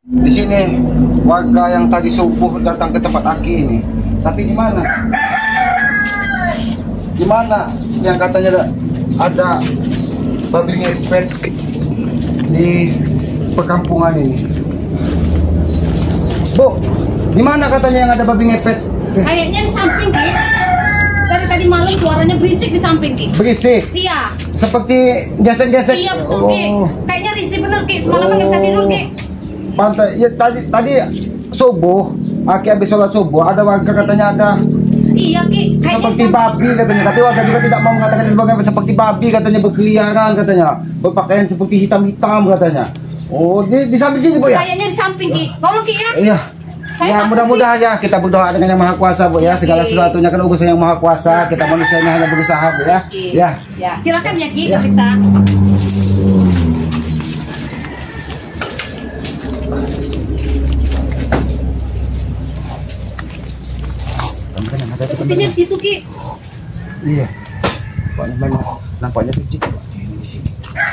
Di sini warga yang tadi subuh datang ke tempat Aki ini. Tapi di mana? Di mana yang katanya ada babi ngepet di perkampungan ini? Bu, di mana katanya yang ada babi ngepet? Kayaknya di samping, Ki. Dari tadi malam suaranya berisik di samping, Ki. Berisik? Iya. Seperti gesek-gesek? Iya, betul, Ki. Kayaknya risih bener, Ki. Semalam nggak bisa tidur, Ki. Pantai, ya tadi subuh, Aki habis sholat subuh, ada warga katanya ada Iya, Ki. Kayaknya seperti babi katanya, tapi warga juga tidak mau mengatakan seperti babi katanya, berkeliaran katanya, berpakaian seperti hitam-hitam katanya. Oh, di samping sini, Bu ya? Kayaknya di samping, Ki. Tolong, Ki, ya. Iya. Ya, mudah-mudahan ya kita berdoa dengan Yang Maha Kuasa, Bu ya. Segala sesuatunya kan urusan Yang Maha Kuasa. Kita manusianya hanya berusaha, Bu ya. Ya. Ya, silakan ya, Ki, Ya. periksa. Sepertinya di situ, Ki. Iya. Nampaknya tuh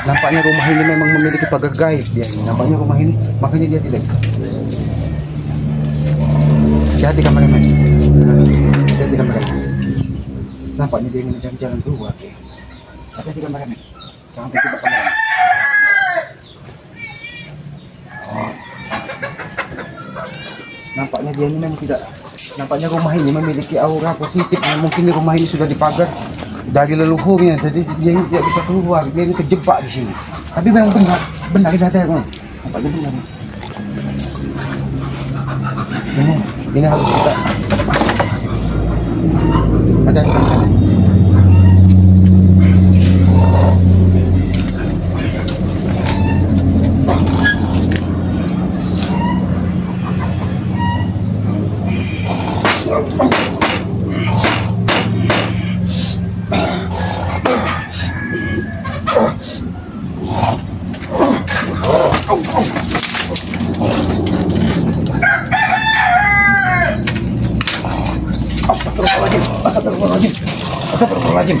nampaknya rumah ini memang memiliki pagar gaib dia ini. Nampaknya rumah ini, makanya dia tidak bisa. Hati-hati kameramen. Hati-hati kameramen. Nampaknya dia ingin mencari jalan keluar. Hati-hati kameramen. Jangan terjebak kameramen. Nampaknya dia ini memang tidak. Nampaknya rumah ini memiliki aura positif. Mungkin rumah ini sudah dipagar dari leluhurnya, jadi dia ini tidak bisa keluar, dia ini terjebak di sini. Tapi memang benar kita saya, nampaknya benar. Ini harus kita hati-hati. Astagfirullahaladzim.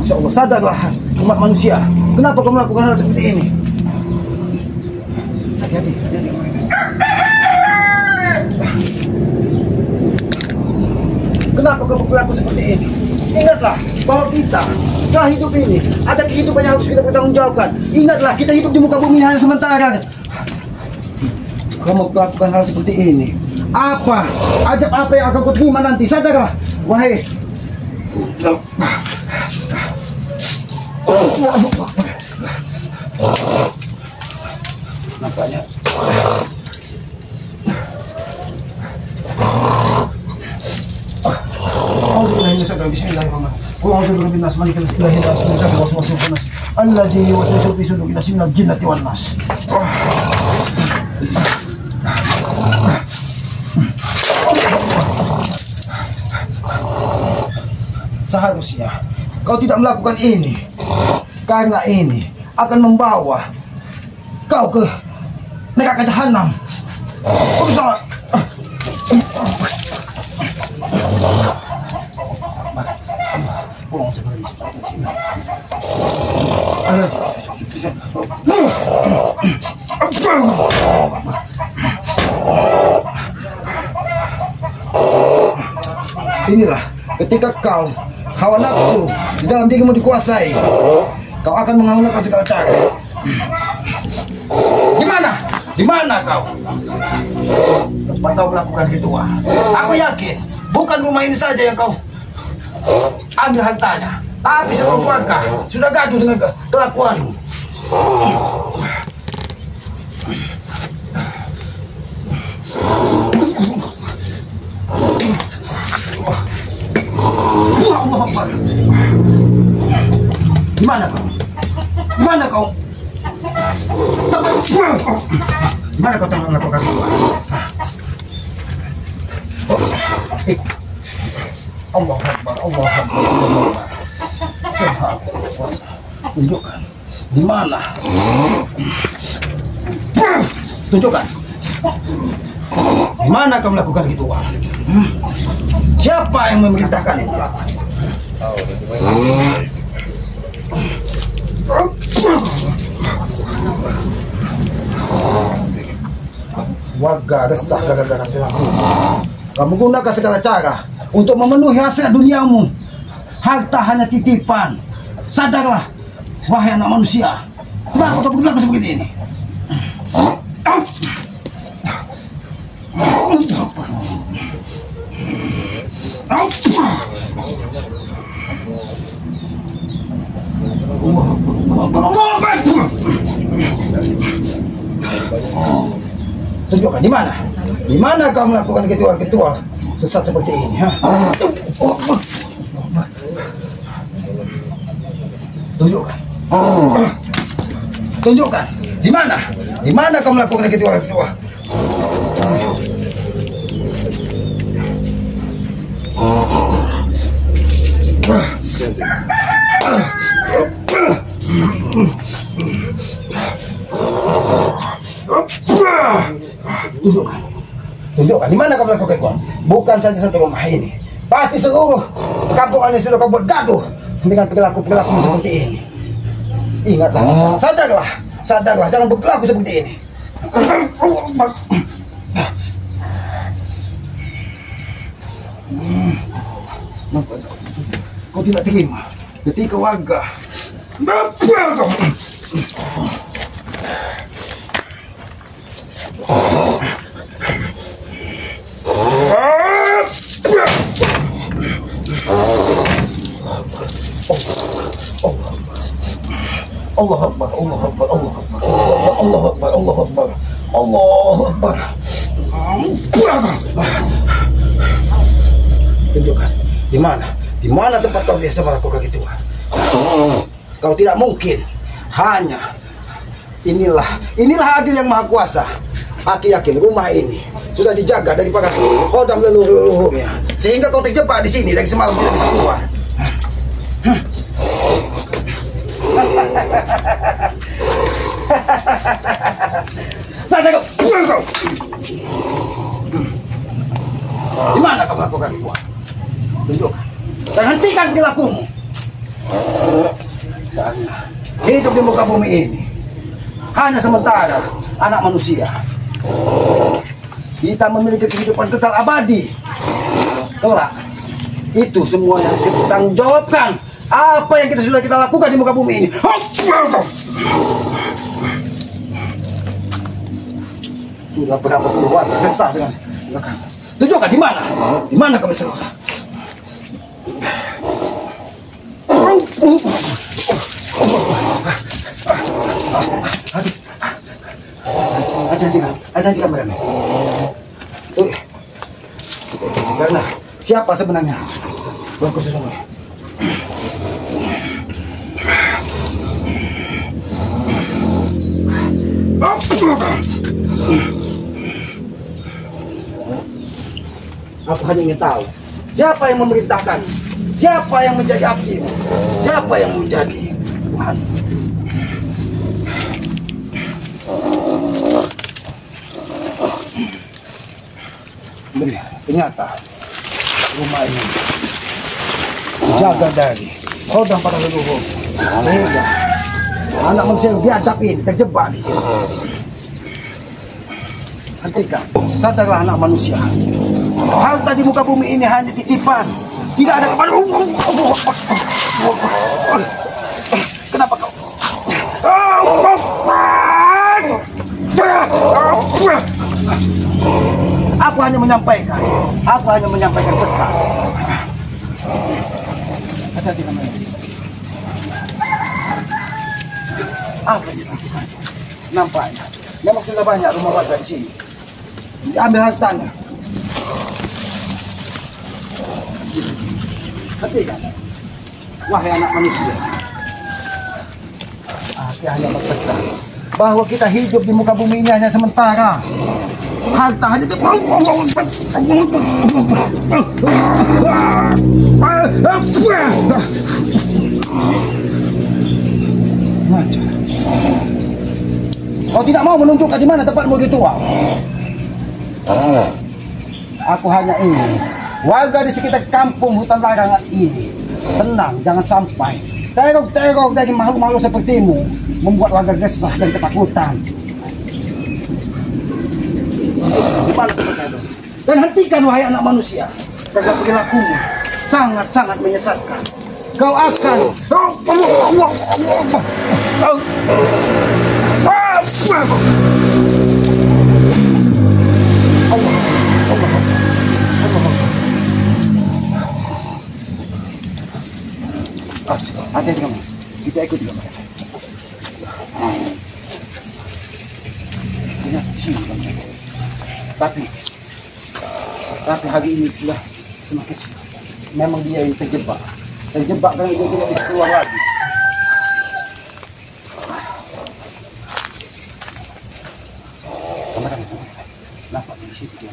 Insya Allah, sadarlah umat manusia. Kenapa kamu melakukan hal seperti ini? Hati-hati. Kenapa kamu berlaku seperti ini? Ingatlah bahwa kita setelah hidup ini ada kehidupan yang harus kita pertanggungjawabkan. Ingatlah, kita hidup di muka bumi hanya sementara. Kamu melakukan hal seperti ini. Apa? Ajab apa yang akan kau terima nanti? Sadarlah, wahai. Nampaknya. Seharusnya kau tidak melakukan ini, karena ini akan membawa kau ke neraka jahanam. Inilah ketika kau hawa nafsu di dalam dirimu dikuasai, kau akan menggunakan segala cara. Di mana kau? Tempat kau melakukan gituan. Aku yakin bukan rumah ini saja yang kau ambil hartanya, tapi seluruh keluarga sudah gaduh dengan kelakuanmu. Allah Akbar. Di mana kau? Di mana kau? Di mana kau tengah melakukan itu? Allah Akbar, Allah Akbar, Allah Akbar. Tunjukkan di mana? Tunjukkan. Di mana kau melakukan gituan? Siapa yang memerintahkan ini? Warga resah gara-gara perilaku. Kamu gunakan segala cara untuk memenuhi hasrat duniamu. Harta hanya titipan. Sadarlah, wahai anak manusia. Kenapa kau berlaku seperti ini? Tunjukkan di mana? Di mana kau melakukan ritual-ritual sesat seperti ini? Tunjukkan. Tunjukkan. Di mana? Di mana kau melakukan ritual-ritual? Tunjukkan. Tunjukkan di mana kau melakukan itu? Bukan saja satu rumah ini. Pasti seluruh kampung ini sudah kau buat gaduh dengan perilaku-perilaku seperti ini. Ingatlah, sadarlah, sadarlah, jangan berperilaku seperti ini. Kau tidak terima ketika warga Allah Akbar, Allah Akbar, Allah Akbar, Allah Akbar, Allah Akbar, Allah Akbar. Tunjukkan di mana? Di mana tempat kau biasa melakukan ritual? Kau tidak mungkin hanya inilah adil yang maha kuasa. Aku yakin rumah ini sudah dijaga dari para kodam leluhur-leluhurnya, sehingga kau terjebak di sini dari semalam tidak bisa keluar. Sadar kau, pulang kau. Di mana kau melakukan ritual? Tunjukkan dan hentikan perilakumu. Karena hidup di muka bumi ini hanya sementara, anak manusia. Kita memiliki kehidupan kekal abadi. Kelak itu semuanya harus bertanggung jawabkan apa yang sudah kita lakukan di muka bumi ini. Sudah berapa keluarga kesah dengan kamu. Tunjukkan di mana? Di mana kamu seluruh? Hati-hati mereka. Tuh. Karena siapa sebenarnya? Bagus semua. Aku hanya ingin tahu siapa yang memerintahkan, siapa yang menjadi hakim, siapa yang menjadi Tuhan. Ternyata rumah ini dijaga dari kodam para leluhur, sehingga anak manusia yang biadab ini terjebak di sini. Hentikan, sadarlah anak manusia. Harta di muka bumi ini hanya titipan, tidak ada kepada. Kenapa kau? Aku hanya menyampaikan pesan. Hati-hati namanya. Apa yang dilakukan? Nampaknya memang sudah banyak rumah warga di sini. Diambil hartanya. Hentikan, wahai anak manusia. Aku hanya berpesan bahwa kita hidup di muka bumi ini hanya sementara. Harta hanya kau tidak mau menunjukkan di mana tempatmu ritual. Aku hanya ingin warga di sekitar kampung hutan larangan ini tenang, jangan sampai teror-teror dari makhluk-makhluk sepertimu membuat warga resah dan ketakutan. kemana tempatnya itu. Dan hentikan wahai anak manusia, karena perilakumu sangat-sangat menyesatkan. Kau akan hati-hati kamu, kita ikut juga mereka. Tapi hari ini sudah semakin memang dia yang terjebak karena dia tidak bisa keluar lagi. Kemarin nampak di situ dia.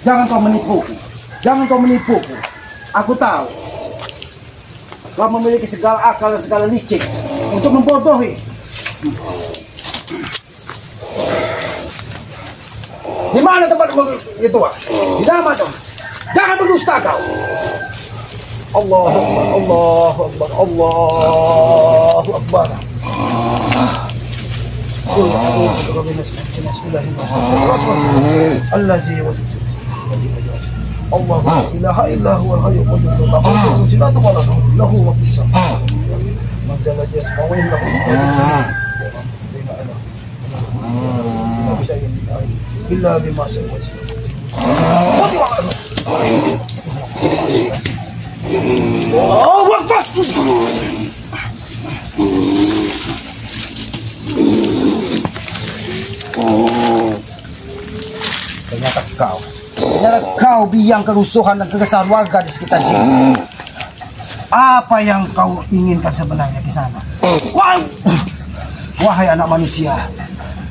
Jangan kau menipuku. Aku tahu kau memiliki segala akal dan segala licik untuk membodohi. Di mana tempat itu? Di mana tuh? Jangan berdusta kau. Allahu Akbar. Allahu Akbar. Allah la ilaha illa huwal hayyul qayyum la ta'khudhuhu sinatun wa la nawm lahu ma fis samawati man jalla yasma'u lahu illa bima syaa. Allahu Akbar. Ternyata kau biang kerusuhan dan kekesalan warga di sekitar sini. Apa yang kau inginkan sebenarnya di sana? Wahai anak manusia,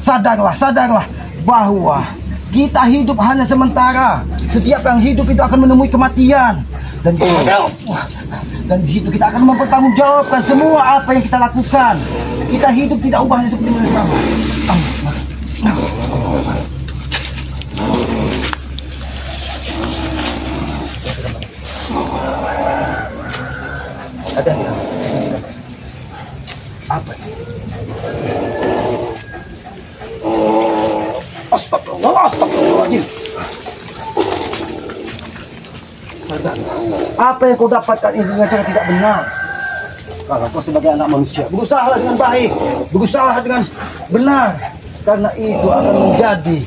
sadarlah bahwa kita hidup hanya sementara. Setiap yang hidup itu akan menemui kematian, dan di situ kita akan mempertanggungjawabkan semua apa yang kita lakukan. Kita hidup tidak ubahnya seperti sekarang. Ada apa ini? Astagfirullahaladzim. Apa yang kau dapatkan ini dengan cara tidak benar. Kalau kau sebagai anak manusia, berusahalah dengan baik, berusahalah dengan benar, karena itu akan menjadi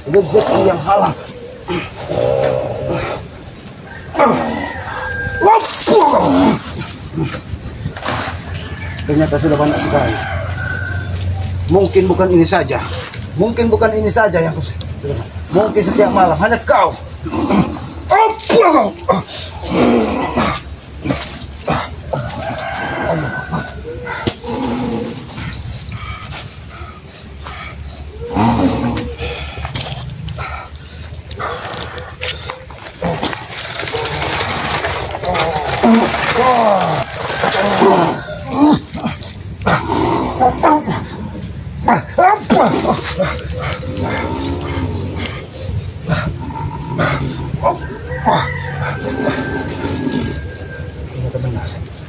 rezeki yang halal. Ternyata sudah banyak sekali. Mungkin bukan ini saja yang mungkin setiap malam hanya kau.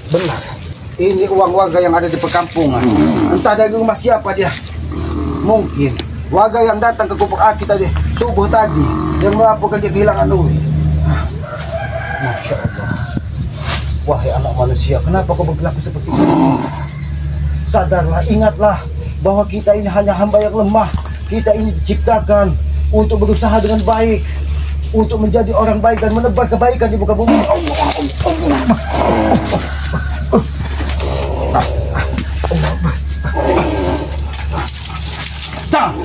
Benar. Ini uang warga yang ada di perkampungan. Entah dari rumah siapa dia. Mungkin warga yang datang ke Kupuk Aki tadi subuh tadi yang melaporkan dia kehilangan duit. Masya Allah. Wahai anak manusia, kenapa kau berlaku seperti ini? Sadarlah, ingatlah bahwa kita ini hanya hamba yang lemah. Kita ini diciptakan untuk berusaha dengan baik, untuk menjadi orang baik dan menebar kebaikan di muka bumi.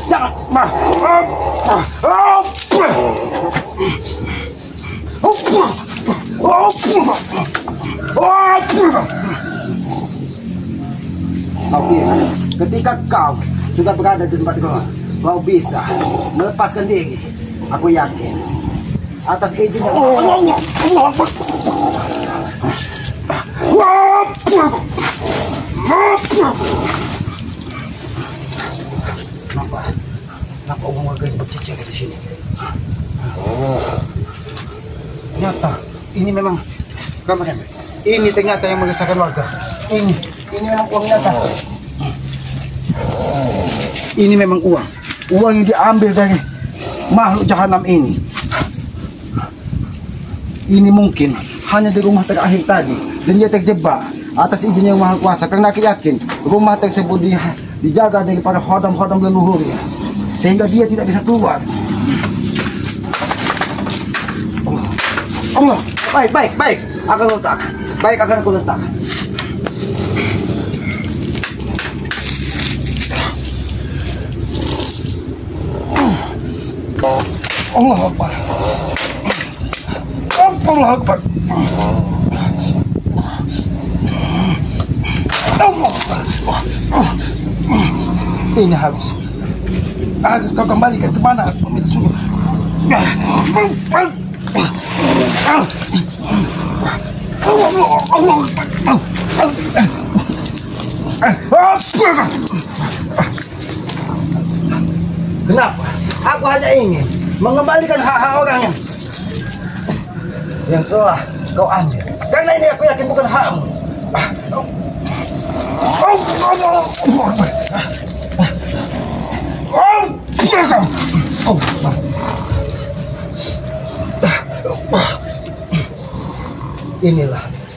Jangan. Ketika kau sudah berada di tempat kau bisa melepaskan diri. Aku yakin atas izin yang Kenapa uang warga ini bercecer di sini? Ternyata ini memang kamar Ini ternyata yang mengesahkan warga. Ini memang uang nyata. Ini memang uang. Uang yang diambil dari makhluk jahanam ini. Ini mungkin hanya di rumah terakhir tadi, dan dia terjebak atas izin yang maha kuasa. Karena aku yakin rumah tersebut dijaga dari para khodam-khodam leluhurnya, sehingga dia tidak bisa keluar. Allah, baik, akan letak. Baik, akan aku letak. Allah Akbar. Allah Akbar. Ini harus kau kembalikan kemana pemiliknya. Kenapa? Aku hanya ingin mengembalikan hak-hak orang yang telah kau ambil. Karena ini aku yakin bukan hakmu.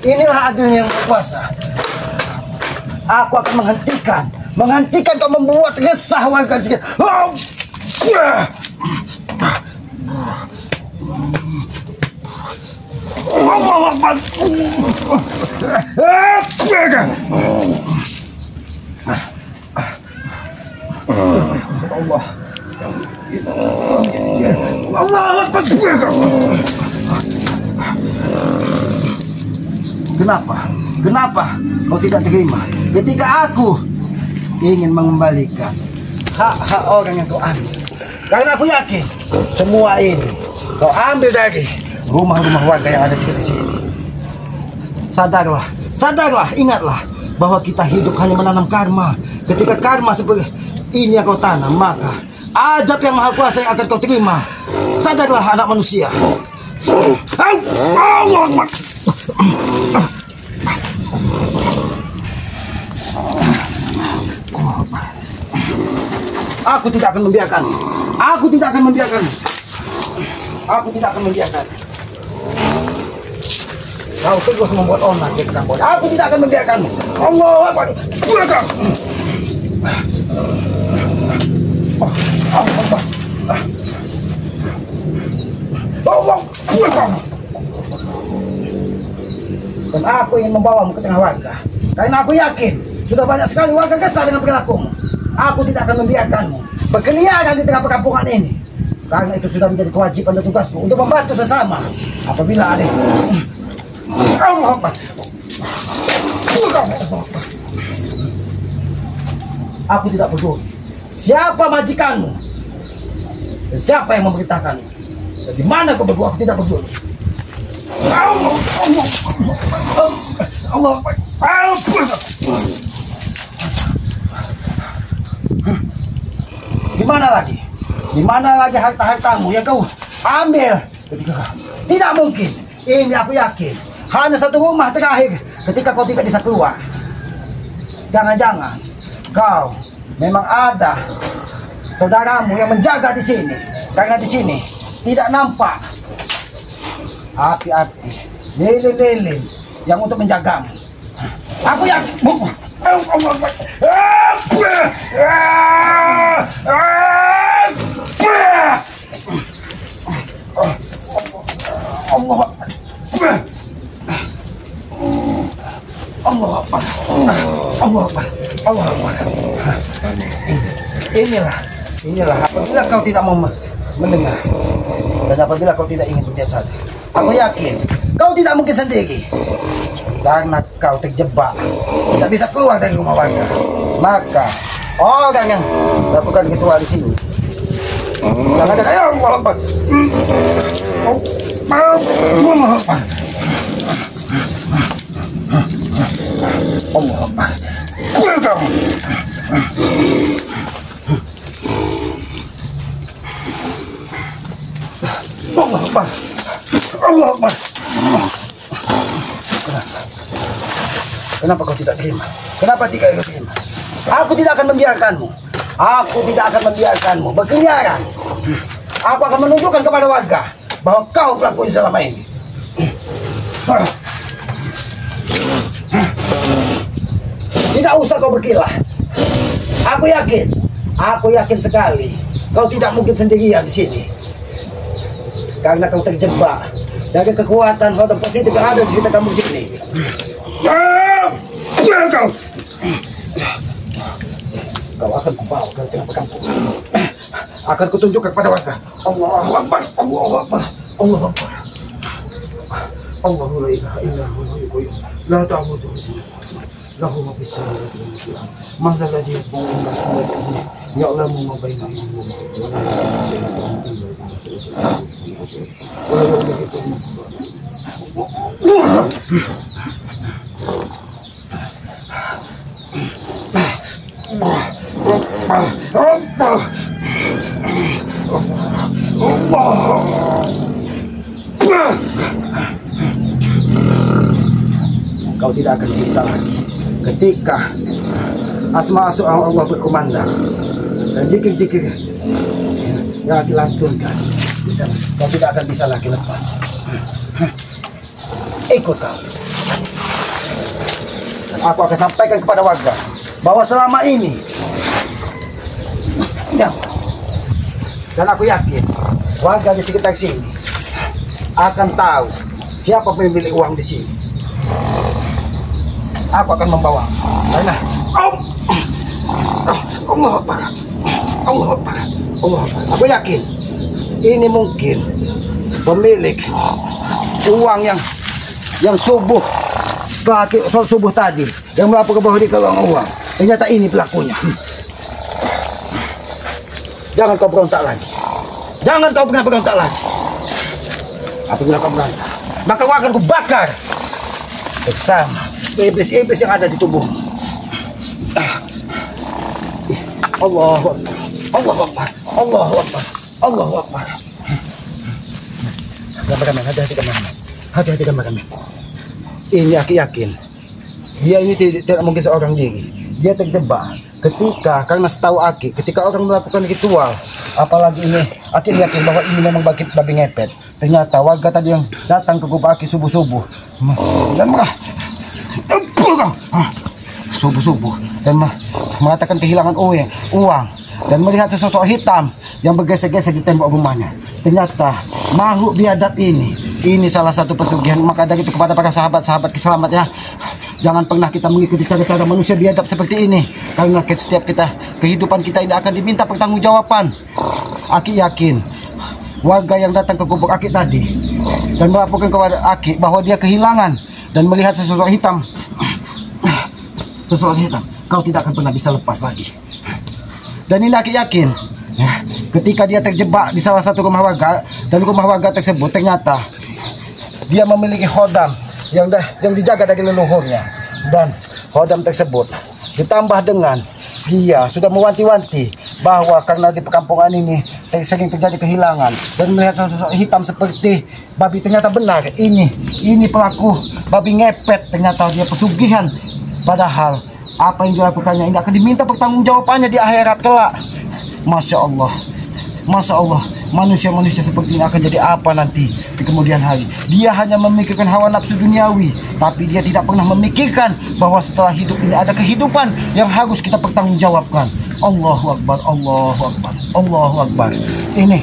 Inilah adilnya yang berkuasa. Aku akan menghentikan kau membuat resah warga sekitar. Allah Akbar. Allah Akbar. Kenapa kau tidak terima ketika aku ingin mengembalikan hak-hak orang yang kau ambil? Karena aku yakin semua ini kau ambil dari rumah-rumah warga yang ada di sini. Sadarlah, ingatlah bahwa kita hidup hanya menanam karma. Ketika karma seperti ini yang kau tanam, maka azab yang maha kuasa yang akan kau terima. Sadarlah anak manusia. Allah Akbar. Aku tidak akan membiarkanmu. Aku tidak akan membiarkan. Kau terus membuat onar di tengah bola. Aku tidak akan membiarkanmu. Allah Akbar. Dan aku ingin membawamu ke tengah warga. Karena aku yakin sudah banyak sekali warga kesal dengan perilakumu. Aku tidak akan membiarkanmu berkeliaran di tengah perkampungan ini. Karena itu sudah menjadi kewajiban dan tugasku untuk membantu sesama apabila ada. Allah Akbar. Aku tidak peduli siapa majikanmu dan siapa yang memberitakanmu. Di mana kau berdua, aku tidak peduli. Allah Akbar. Di mana lagi harta-hartamu yang kau ambil ketika tidak mungkin. Ini aku yakin hanya satu rumah terakhir ketika kau tidak bisa keluar. Jangan-jangan kau memang ada saudaramu yang menjaga di sini. Karena di sini tidak nampak api-api, lilin-lilin yang untuk menjagamu. Aku yakin. Allah Akbar. Inilah apabila kau tidak mau mendengar dan apabila kau tidak ingin berniat saja, aku yakin kau tidak mungkin sendiri. Karena kau terjebak, tidak bisa keluar dari rumah warga. Maka orang yang lakukan ritual di sini, jangan-jangan Allah Akbar. Allah Akbar. Allah Akbar. Allah Akbar. Allah Akbar. Kenapa kau tidak terima? Kenapa tidak kau terima? Aku tidak akan membiarkanmu. Aku tidak akan membiarkanmu berkeliaran. Aku akan menunjukkan kepada warga bahwa kau pelakuin selama ini. Tidak usah kau berkilah. Aku yakin sekali kau tidak mungkin sendirian di sini. Karena kau terjebak dari kekuatan hodam positif yang ada di sekitar kamu di sini. Kau akan kubawa ke tengah perkampungan. Akan kutunjukkan kepada warga. Allahu Akbar, Allahu Akbar, Allahu Akbar. Allahu la ilaha illa huwal hayyul qayyum. La ta'khudhuhu sinatun lahu ma fis samawati wa ma fil ardh. Man dhal ladzi yashfa'u 'indahu illa bi'idhnihi. Ya'lamu ma bayna aydihim wa ma khalfahum wa la yuhituna Kau tidak akan bisa lagi ketika asma-asma Allah berkumandang dan zikir-zikir yang dilantunkan. Kau tidak akan bisa lagi lepas. Ikut kau. Dan aku akan sampaikan kepada warga bahwa selama ini ya, dan aku yakin warga di sekitar sini akan tahu siapa pemilik uang di sini. Aku akan membawa karena Allah Akbar, Allah Akbar, Allah Akbar. Aku yakin ini mungkin pemilik uang yang subuh setelah sholat subuh tadi yang melaporkan bahwa dia keluar uang. Ternyata ini pelakunya. Jangan kau berontak lagi. Jangan kau pernah berontak lagi. Apabila kau berontak, maka kau akan kubakar bersama iblis-iblis yang ada di tubuhmu. Allahu Akbar, Allahu Akbar, Allahu Akbar, Allahu Akbar. Kameramen, hati-hati kameramen, hati-hati kameramen. Ini aku yakin dia ini tidak mungkin seorang diri. Dia terjebak karena setahu Aki, ketika orang melakukan ritual, apalagi ini Aki yakin bahwa ini memang babi ngepet. Ternyata warga tadi yang datang ke gubuk Aki subuh-subuh dan subuh-subuh dan mengatakan kehilangan uang dan melihat sesosok hitam yang bergesek-gesek di tembok rumahnya. Ternyata makhluk biadab ini salah satu pesugihan. Maka dari itu kepada para sahabat-sahabat selamat ya, jangan pernah kita mengikuti cara-cara manusia biadab seperti ini, karena setiap kehidupan kita ini akan diminta pertanggungjawaban. Aki yakin warga yang datang ke gubuk Aki tadi dan melaporkan kepada Aki bahwa dia kehilangan dan melihat sesosok hitam, kau tidak akan pernah bisa lepas lagi. Dan ini Aki yakin ya, ketika dia terjebak di salah satu rumah warga, dan rumah warga tersebut ternyata dia memiliki khodam yang dijaga dari leluhurnya, dan khodam tersebut ditambah dengan dia sudah mewanti-wanti bahwa karena di perkampungan ini sering terjadi kehilangan dan melihat sosok hitam seperti babi. Ternyata benar ini pelaku babi ngepet. Ternyata dia pesugihan, padahal apa yang dilakukannya ini akan diminta pertanggungjawabannya di akhirat kelak. Masya Allah, Masya Allah, manusia-manusia seperti ini akan jadi apa nanti di kemudian hari. Dia hanya memikirkan hawa nafsu duniawi, tapi dia tidak pernah memikirkan bahwa setelah hidup ini ada kehidupan yang harus kita pertanggungjawabkan. Allahu Akbar, Allahu Akbar, Allahu Akbar. Ini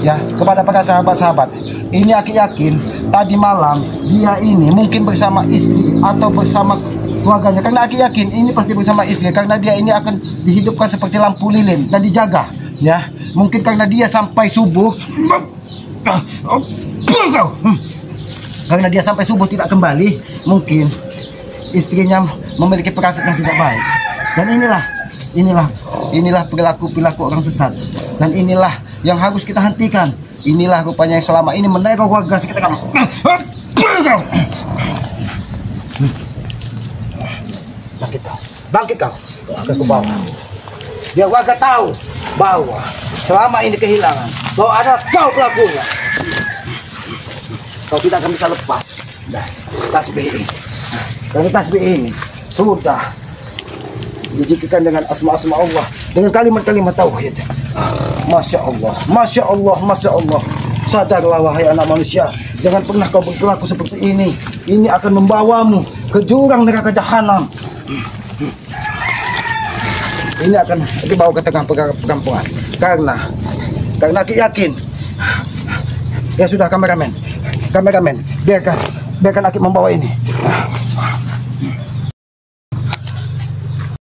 ya, kepada para sahabat-sahabat, ini Aki yakin tadi malam dia ini mungkin bersama istri atau bersama keluarganya, karena Aki yakin ini pasti bersama istri, karena dia ini akan dihidupkan seperti lampu lilin dan dijaga ya. Mungkin karena dia sampai subuh karena dia sampai subuh tidak kembali, mungkin istrinya memiliki perasaan yang tidak baik. Dan inilah perilaku orang sesat, dan inilah yang harus kita hentikan. Inilah rupanya yang selama ini meneror warga sekitar kamu. Bangkit kau, akan ke bawah. Biar warga tahu bahwa selama ini kehilangan, bahwa ada kau pelakunya. Kau tidak akan bisa lepas. Dah, tasbih ini. Karena tasbih ini sudah dijadikan dengan asma-asma Allah, dengan kalimat-kalimat tauhid. Masya Allah, Masya Allah, Masya Allah. Sadarlah wahai anak manusia, jangan pernah kau berlaku seperti ini. Ini akan membawamu ke jurang neraka jahanam. Ini akan dibawa ke tengah perkampungan. Karena aku yakin. Ya sudah, kameramen, biarkan aku membawa ini.